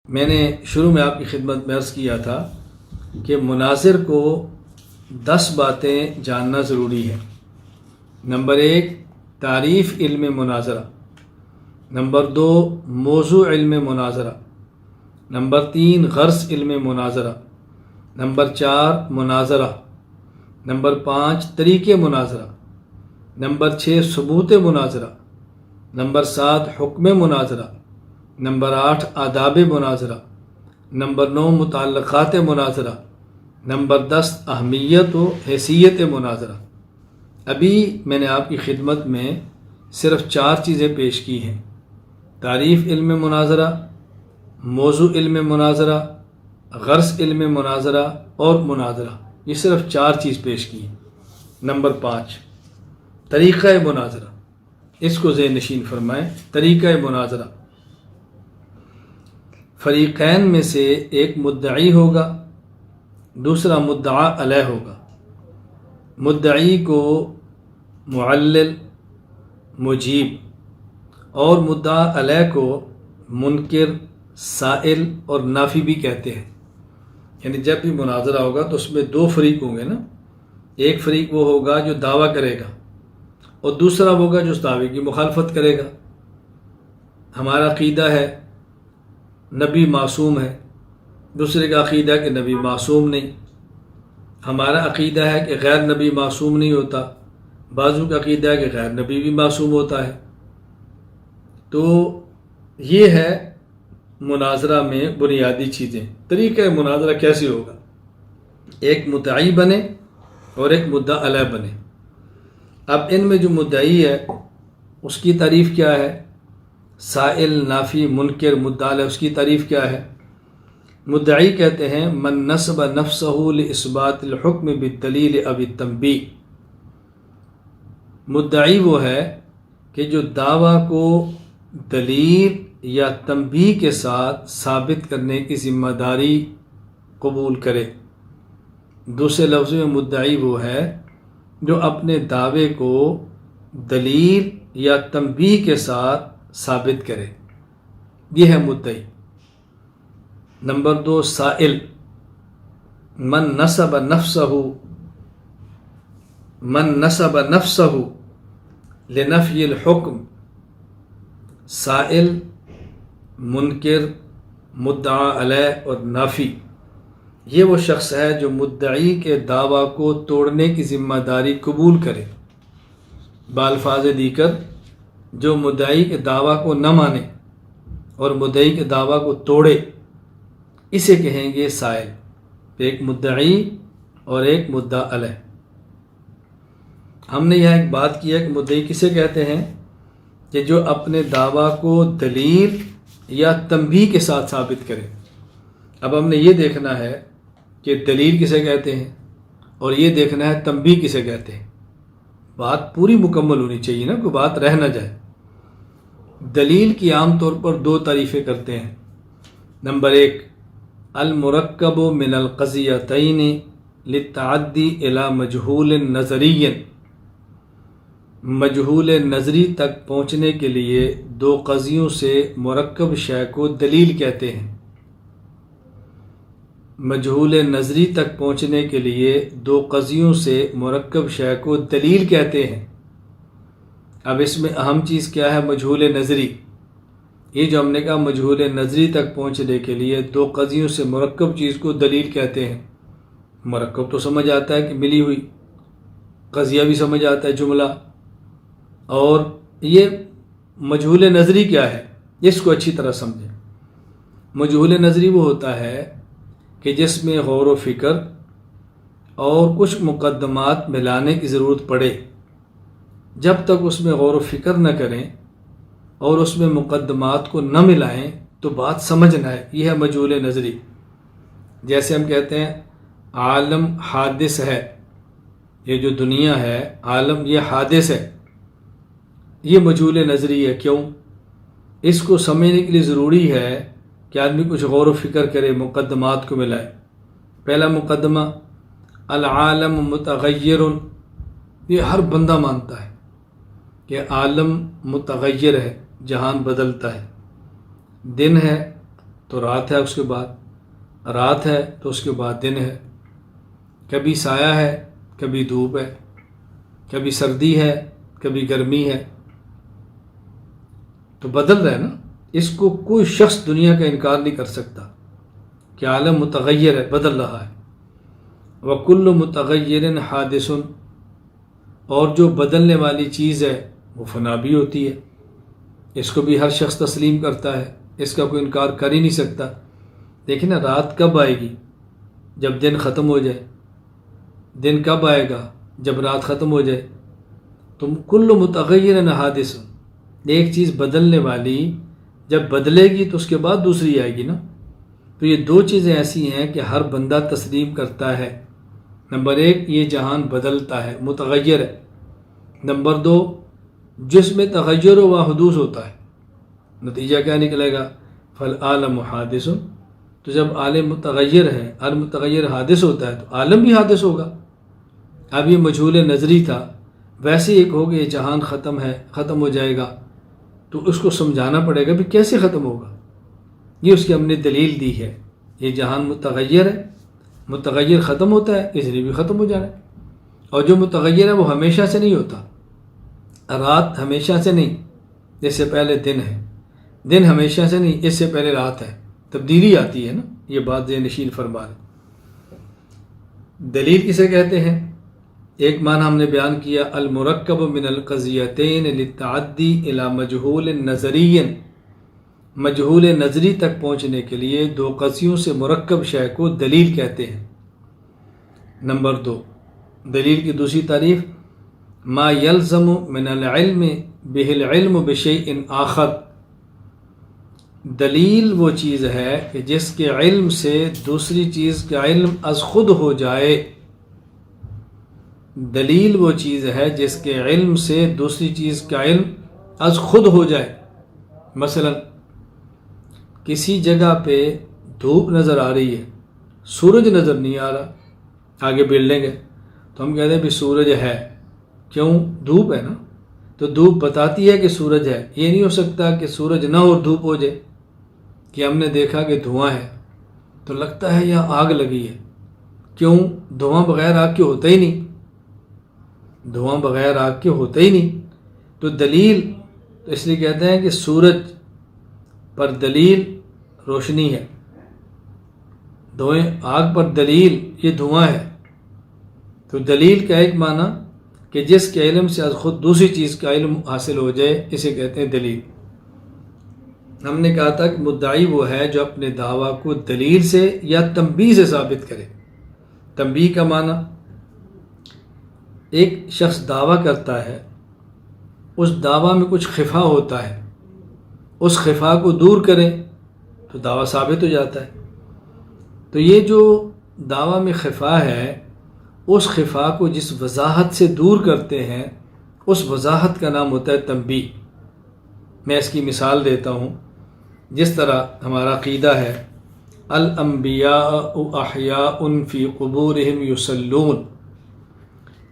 میں نے شروع میں آپ کی خدمت میں عرض کیا تھا کہ مناظر کو 10 باتیں جاننا ضروری ہے۔ نمبر 1 تعریف علم مناظرہ، نمبر 2 موضوع علم مناظرہ، نمبر 3 غرض علم مناظرہ، نمبر 4 مناظرہ، نمبر 5 طریق مناظرہ، نمبر 6 ثبوت مناظرہ، نمبر 7 حکم مناظرہ، نمبر 8 آداب مناظرہ، نمبر 9 متعلقات مناظرہ، نمبر 10 اہمیت و حیثیت مناظرہ۔ ابھی میں نے آپ کی خدمت میں صرف 4 چیزیں پیش کی ہیں: تعریف علم مناظرہ، موضوع علم مناظرہ، غرض علم مناظرہ اور مناظرہ۔ یہ صرف 4 چیز پیش کی ہیں۔ نمبر 5 طریقہ مناظرہ، اس کو ذہن نشین فرمائیں۔ طریقہ مناظرہ، فریقین میں سے ایک مدعی ہوگا، دوسرا مدعا علیہ ہوگا۔ مدعی کو معلل، مجیب، اور مدعا علیہ کو منکر، سائل اور نافی بھی کہتے ہیں۔ یعنی جب بھی مناظرہ ہوگا تو اس میں 2 فریق ہوں گے نا۔ ایک فریق وہ ہوگا جو دعویٰ کرے گا اور دوسرا ہوگا جو اس دعوے کی مخالفت کرے گا۔ ہمارا عقیدہ ہے نبی معصوم ہے، دوسرے کا عقیدہ ہے کہ نبی معصوم نہیں۔ ہمارا عقیدہ ہے کہ غیر نبی معصوم نہیں ہوتا، بعضوں کا عقیدہ ہے کہ غیر نبی بھی معصوم ہوتا ہے۔ تو یہ ہے مناظرہ میں بنیادی چیزیں۔ طریقہ مناظرہ کیسے ہوگا؟ ایک مدعی بنے اور ایک مدعا علیہ بنے۔ اب ان میں جو مدعی ہے اس کی تعریف کیا ہے؟ سائل، نافی، منکر، مدعا علیہ، اس کی تعریف کیا ہے؟ مدعی کہتے ہیں من نسب نفسہ لاثبات الحکم بالدلیل او التنبیہ۔ مدعی وہ ہے کہ جو دعویٰ کو دلیل یا تنبیہ کے ساتھ ثابت کرنے کی ذمہ داری قبول کرے۔ دوسرے لفظوں میں مدعی وہ ہے جو اپنے دعوے کو دلیل یا تنبیہ کے ساتھ ثابت کرے، یہ ہے مدعی۔ نمبر 2 سائل، من نسب نفسہ لنفی الحکم۔ سائل، منکر، مدعا علیہ اور نافی، یہ وہ شخص ہے جو مدعی کے دعویٰ کو توڑنے کی ذمہ داری قبول کرے۔ بالفاظ دیگر جو مدعی کے دعویٰ کو نہ مانے اور مدعی کے دعویٰ کو توڑے، اسے کہیں گے سائل۔ ایک مدعی اور ایک مدعا علیہ۔ ہم نے یہاں ایک بات کی ہے کہ مدعی کسے کہتے ہیں کہ جو اپنے دعویٰ کو دلیل یا تنبیہ کے ساتھ ثابت کرے۔ اب ہم نے یہ دیکھنا ہے کہ دلیل کسے کہتے ہیں اور یہ دیکھنا ہے تنبیہ کسے کہتے ہیں۔ بات پوری مکمل ہونی چاہیے نا، کوئی بات رہ نہ جائے۔ دلیل کی عام طور پر 2 تعریفیں کرتے ہیں۔ نمبر 1 المرکب من القضیتین للتعدی الی مجہول نظری۔ مجہول نظری تک پہنچنے کے لیے 2 قضیوں سے مرکب شے کو دلیل کہتے ہیں۔ مجہول نظری تک پہنچنے کے لیے 2 قضیوں سے مرکب شے کو دلیل کہتے ہیں۔ اب اس میں اہم چیز کیا ہے؟ مجہول نظری۔ یہ جو ہم نے کہا مجہول نظری تک پہنچنے کے لیے 2 قضیوں سے مرکب چیز کو دلیل کہتے ہیں۔ مرکب تو سمجھ آتا ہے کہ ملی ہوئی، قضیہ بھی سمجھ آتا ہے جملہ، اور یہ مجہول نظری کیا ہے اس کو اچھی طرح سمجھیں۔ مجہول نظری وہ ہوتا ہے کہ جس میں غور و فکر اور کچھ مقدمات ملانے کی ضرورت پڑے۔ جب تک اس میں غور و فکر نہ کریں اور اس میں مقدمات کو نہ ملائیں تو بات سمجھ نہ آئے، یہ ہے مجہول نظری۔ جیسے ہم کہتے ہیں عالم حادث ہے، یہ جو دنیا ہے عالم یہ حادث ہے، یہ مجہول نظری ہے۔ کیوں؟ اس کو سمجھنے کے لیے ضروری ہے کہ آدمی کچھ غور و فکر کرے، مقدمات کو ملائے۔ پہلا مقدمہ العالم متغیر، یہ ہر بندہ مانتا ہے کہ عالم متغیر ہے، جہان بدلتا ہے۔ دن ہے، تو رات ہے، اس کے بعد رات ہے تو اس کے بعد دن ہے، کبھی سایہ ہے کبھی دھوپ ہے، کبھی سردی ہے کبھی گرمی ہے، تو بدل رہا ہے نا۔ اس کو کوئی شخص دنیا کا انکار نہیں کر سکتا کہ عالم متغیر ہے، بدل رہا ہے۔ وَكُلُّ مُتَغَيِّرٍ حَادِثٌ، اور جو بدلنے والی چیز ہے وہ فنا بھی ہوتی ہے، اس کو بھی ہر شخص تسلیم کرتا ہے، اس کا کوئی انکار کر ہی نہیں سکتا۔ دیکھیں نا، رات کب آئے گی؟ جب دن ختم ہو جائے۔ دن کب آئے گا؟ جب رات ختم ہو جائے۔ تو کل متغیر حادث، ایک چیز بدلنے والی جب بدلے گی تو اس کے بعد دوسری آئے گی نا۔ تو یہ دو چیزیں ایسی ہیں کہ ہر بندہ تسلیم کرتا ہے۔ نمبر ایک، یہ جہان بدلتا ہے، متغیر ہے۔ نمبر دو، جس میں تغیر و حدوث ہوتا ہے، نتیجہ کیا نکلے گا؟ فالعالم حادث۔ تو جب عالم متغیر ہے، المتغیر حادث ہوتا ہے، تو عالم بھی حادث ہوگا۔ اب یہ مجہول نظری تھا، ویسے ایک ہو گیا جہان ختم ہے، ختم ہو جائے گا، تو اس کو سمجھانا پڑے گا بھی کیسے ختم ہوگا۔ یہ اس کی ہم نے دلیل دی ہے، یہ جہان متغیر ہے، متغیر ختم ہوتا ہے، اس لیے بھی ختم ہو جانا ہے۔ اور جو متغیر ہے وہ ہمیشہ سے نہیں ہوتا، رات ہمیشہ سے نہیں، اس سے پہلے دن ہے، دن ہمیشہ سے نہیں، اس سے پہلے رات ہے، تبدیلی آتی ہے نا۔ یہ بات ذہن نشین فرما لیں۔ دلیل کسے کہتے ہیں؟ ایک معنی ہم نے بیان کیا، المرکب من القضیتین للتعدی الی مجہول نظری، مجہول نظری تک پہنچنے کے لیے دو قضیوں سے مرکب شے کو دلیل کہتے ہیں۔ نمبر دو، دلیل کی دوسری تعریف، ما یلزم من العلم به العلم بشیء آخر، دلیل وہ چیز ہے کہ جس کے علم سے دوسری چیز کا علم از خود ہو جائے۔ دلیل وہ چیز ہے جس کے علم سے دوسری چیز کا علم از خود ہو جائے۔ مثلا کسی جگہ پہ دھوپ نظر آ رہی ہے، سورج نظر نہیں آ رہا، آگے بلڈنگ ہے، تو ہم کہتے ہیں بھی سورج ہے، کیوں؟ دھوپ ہے نا۔ تو دھوپ بتاتی ہے کہ سورج ہے، یہ نہیں ہو سکتا کہ سورج نہ اور دھوپ ہو جائے، کہ ہم نے دیکھا کہ دھواں ہے تو لگتا ہے یہاں آگ لگی ہے، کیوں؟ دھواں بغیر آگ کے ہوتا ہی نہیں، دھواں بغیر آگ کے ہوتا ہی نہیں۔ تو دلیل تو اس لیے کہتے ہیں کہ سورج پر دلیل روشنی ہے، آگ پر دلیل یہ دھواں ہے۔ تو دلیل کا ایک معنی کہ جس کے علم سے از خود دوسری چیز کا علم حاصل ہو جائے، اسے کہتے ہیں دلیل۔ ہم نے کہا تھا کہ مدعی وہ ہے جو اپنے دعویٰ کو دلیل سے یا تنبیہ سے ثابت کرے۔ تنبیہ کا معنی، ایک شخص دعویٰ کرتا ہے، اس دعویٰ میں کچھ خفا ہوتا ہے، اس خفا کو دور کرے تو دعویٰ ثابت ہو جاتا ہے۔ تو یہ جو دعویٰ میں خفا ہے، اس خفا کو جس وضاحت سے دور کرتے ہیں، اس وضاحت کا نام ہوتا ہے تنبیہ۔ میں اس کی مثال دیتا ہوں، جس طرح ہمارا عقیدہ ہے، الانبیاء احیاء فی قبورہم یصلون،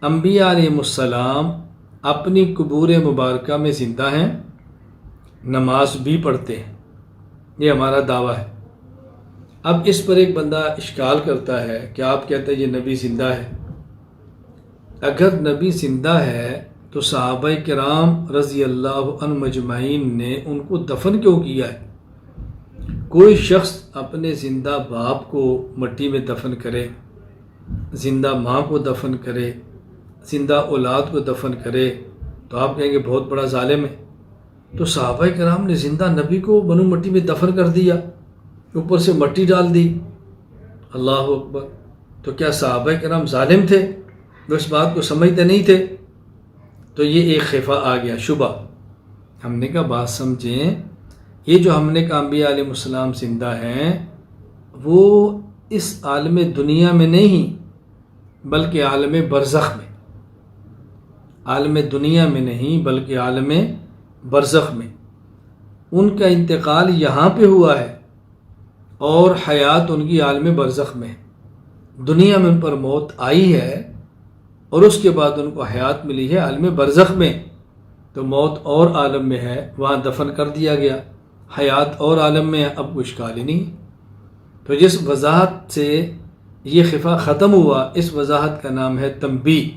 انبیاء علیہ السلام اپنی قبور مبارکہ میں زندہ ہیں، نماز بھی پڑھتے ہیں، یہ ہمارا دعویٰ ہے۔ اب اس پر ایک بندہ اشکال کرتا ہے کہ آپ کہتے ہیں یہ نبی زندہ ہے، اگر نبی زندہ ہے تو صحابہ کرام رضی اللہ عنہم مجمعین نے ان کو دفن کیوں کیا ہے؟ کوئی شخص اپنے زندہ باپ کو مٹی میں دفن کرے، زندہ ماں کو دفن کرے، زندہ اولاد کو دفن کرے، تو آپ کہیں گے بہت بڑا ظالم ہے۔ تو صحابہ کرام نے زندہ نبی کو بنو مٹی میں دفن کر دیا، اوپر سے مٹی ڈال دی، اللہ اکبر۔ تو کیا صحابہ کرام ظالم تھے؟ وہ اس بات کو سمجھتے نہیں تھے؟ تو یہ ایک خفا آ گیا، شبہ۔ ہم نے کہا بات سمجھیں، یہ جو ہم نے کہا انبیاء علیہ السلام زندہ ہیں، وہ اس عالم دنیا میں نہیں بلکہ عالم برزخ میں، عالم دنیا میں نہیں بلکہ عالم برزخ میں ان کا انتقال یہاں پہ ہوا ہے، اور حیات ان کی عالم برزخ میں ہے۔ دنیا میں ان پر موت آئی ہے اور اس کے بعد ان کو حیات ملی ہے عالم برزخ میں، تو موت اور عالم میں ہے، وہاں دفن کر دیا گیا۔ حیات اور عالم میں اب کوئی اشکال ہی نہیں. تو جس وضاحت سے یہ خفا ختم ہوا اس وضاحت کا نام ہے تنبیہ.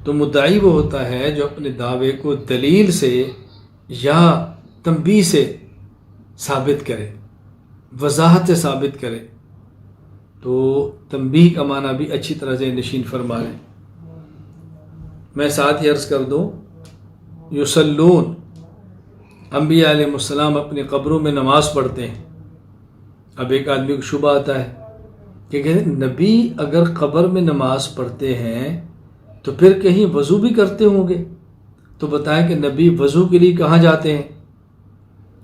تو مدعی وہ ہوتا ہے جو اپنے دعوے کو دلیل سے یا تنبیہ سے ثابت کرے، وضاحت سے ثابت کرے. تو تنبیہ کا معنی بھی اچھی طرح سے نشین فرما لیں. میں ساتھ ہی عرض کر دوں، یصلون، انبیاء علیہ السلام اپنی قبروں میں نماز پڑھتے ہیں. اب ایک آدمی کو شبہ آتا ہے کہ نبی اگر قبر میں نماز پڑھتے ہیں تو پھر کہیں وضو بھی کرتے ہوں گے، تو بتائیں کہ نبی وضو کے لیے کہاں جاتے ہیں؟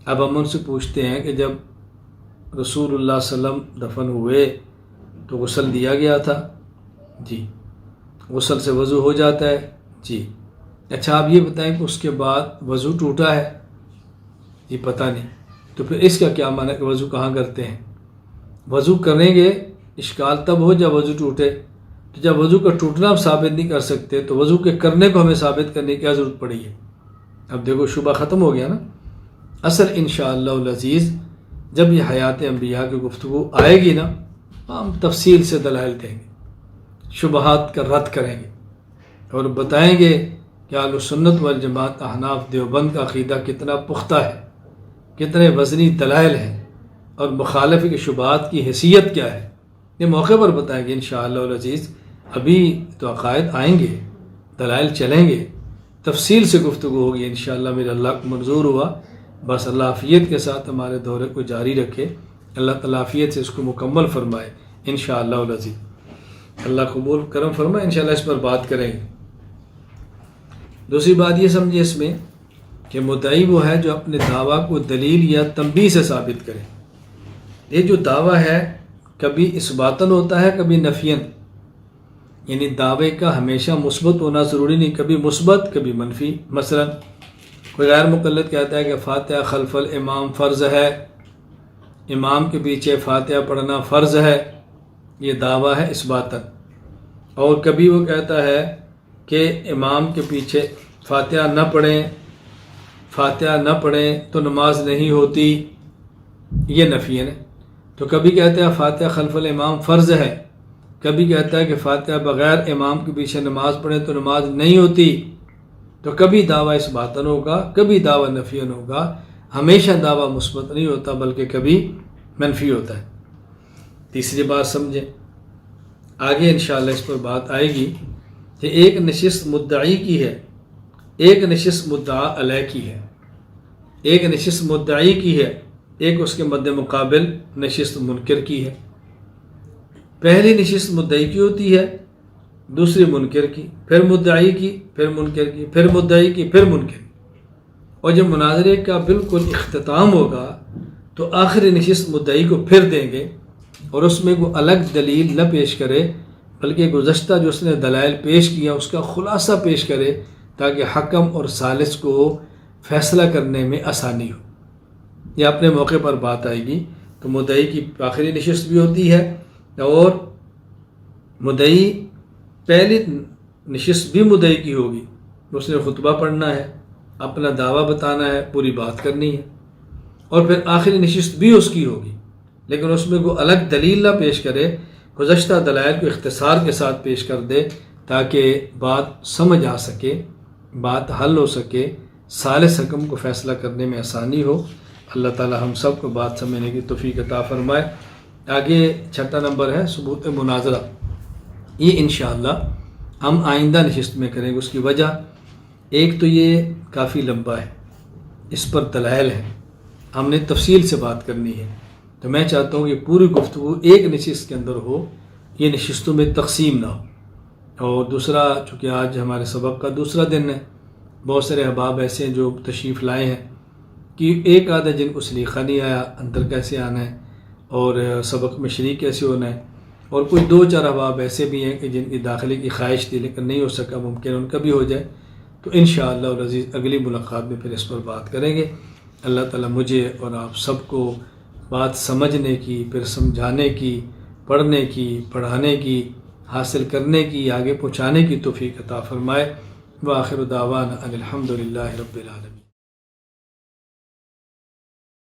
اب ہم ان سے پوچھتے ہیں کہ جب رسول اللہ صلی اللہ علیہ وسلم دفن ہوئے تو غسل دیا گیا تھا؟ جی. غسل سے وضو ہو جاتا ہے؟ جی. اچھا آپ یہ بتائیں کہ اس کے بعد وضو ٹوٹا ہے؟ جی پتہ نہیں. تو پھر اس کا کیا معنی ہے کہ وضو کہاں کرتے ہیں؟ وضو کریں گے اشکال تب ہو جب وضو ٹوٹے. تو جب وضو کا ٹوٹنا ہم ثابت نہیں کر سکتے تو وضو کے کرنے کو ہمیں ثابت کرنے کی کیا ضرورت پڑی ہے؟ اب دیکھو شبہ ختم ہو گیا نا. اصل انشاءاللہ العزیز جب یہ حیات انبیاء کی گفتگو آئے گی نا، ہم تفصیل سے دلائل دیں گے، شبہات کا رد کریں گے اور بتائیں گے کہ اہل سنت والجماعت احناف دیوبند کا عقیدہ کتنا پختہ ہے، کتنے وزنی دلائل ہیں اور مخالف کے شبہات کی حیثیت کیا ہے. یہ موقع پر بتائیں گے انشاءاللہ العزیز. ابھی تو عقائد آئیں گے، دلائل چلیں گے، تفصیل سے گفتگو ہوگی انشاءاللہ. میرے اللہ کو منظور ہوا، بس اللہ عافیت کے ساتھ ہمارے دورے کو جاری رکھے. اللہ تعالیٰ عافیت سے اس کو مکمل فرمائے انشاءاللہ العزیز. اللہ قبول کرم فرمائے. انشاءاللہ اس پر بات کریں گے. دوسری بات یہ سمجھے اس میں کہ مدعی وہ ہے جو اپنے دعویٰ کو دلیل یا تنبیہ سے ثابت کرے. یہ جو دعویٰ ہے کبھی اثباتاً ہوتا ہے کبھی نفیاً، یعنی دعوے کا ہمیشہ مثبت ہونا ضروری نہیں، کبھی مثبت کبھی منفی. مثلا کوئی غیر مقلد کہتا ہے کہ فاتحہ خلف الامام فرض ہے، امام کے پیچھے فاتحہ پڑھنا فرض ہے، یہ دعویٰ ہے اثباتاً. اور کبھی وہ کہتا ہے کہ امام کے پیچھے فاتحہ نہ پڑھیں تو نماز نہیں ہوتی، یہ نفیاً ہے. تو کبھی کہتا ہے فاتحہ خلف الامام فرض ہے، کبھی کہتا ہے کہ فاتحہ بغیر امام کے پیچھے نماز پڑھیں تو نماز نہیں ہوتی. تو کبھی دعویٰ اثباتاً ہوگا کبھی دعویٰ نفیاً ہوگا. ہمیشہ دعویٰ مثبت نہیں ہوتا بلکہ کبھی منفی ہوتا ہے. تیسری بات سمجھیں، آگے انشاءاللہ اس پر بات آئے گی کہ ایک نشست مدعی کی ہے، ایک نشست مدعا علیہ کی ہے. ایک نشست مدعی کی ہے، ایک اس کے مد مقابل نشست منکر کی ہے. پہلی نشست مدعی کی ہوتی ہے، دوسری منکر کی، پھر مدعی کی، پھر منکر کی، پھر مدعی کی، پھر منکر کی. اور جب مناظرے کا بالکل اختتام ہوگا تو آخری نشست مدعی کو پھر دیں گے اور اس میں وہ الگ دلیل نہ پیش کرے بلکہ گزشتہ جو اس نے دلائل پیش کیا اس کا خلاصہ پیش کرے تاکہ حکم اور ثالث کو فیصلہ کرنے میں آسانی ہو. یہ اپنے موقع پر بات آئے گی. تو مدعی کی آخری نشست بھی ہوتی ہے اور مدعی پہلی نشست بھی مدعی کی ہوگی. اس نے خطبہ پڑھنا ہے، اپنا دعویٰ بتانا ہے، پوری بات کرنی ہے. اور پھر آخری نشست بھی اس کی ہوگی لیکن اس میں کوئی الگ دلیل نہ پیش کرے، گزشتہ دلائل کو اختصار کے ساتھ پیش کر دے تاکہ بات سمجھ آ سکے، بات حل ہو سکے، ثالث حکم کو فیصلہ کرنے میں آسانی ہو. اللہ تعالی ہم سب کو بات سمجھنے کی توفیق عطا فرمائے. آگے چھٹا نمبر ہے ثبوت مناظرہ. یہ انشاءاللہ ہم آئندہ نشست میں کریں گے. اس کی وجہ ایک تو یہ کافی لمبا ہے، اس پر دلائل ہیں، ہم نے تفصیل سے بات کرنی ہے. تو میں چاہتا ہوں کہ پوری گفتگو ایک نشست کے اندر ہو، یہ نشستوں میں تقسیم نہ ہو. اور دوسرا چونکہ آج ہمارے سبق کا دوسرا دن ہے، بہت سارے احباب ایسے ہیں جو تشریف لائے ہیں کہ ایک آدھا جن کو سلیقہ نہیں آیا اندر کیسے آنا ہے اور سبق میں شریک کیسے ہونا ہے، اور کوئی دو چار احباب ایسے بھی ہیں کہ جن کی داخلے کی خواہش تھی لیکن نہیں ہو سکا، ممکن ان کا بھی ہو جائے. تو انشاءاللہ العزیز اگلی ملاقات میں پھر اس پر بات کریں گے. اللہ تعالیٰ مجھے اور آپ سب کو بات سمجھنے کی، پھر سمجھانے کی، پڑھنے کی، پڑھانے کی، حاصل کرنے کی، آگے پہنچانے کی توفیق عطا فرمائے. وآخر دعوانا ان الحمد للہ رب العالمین.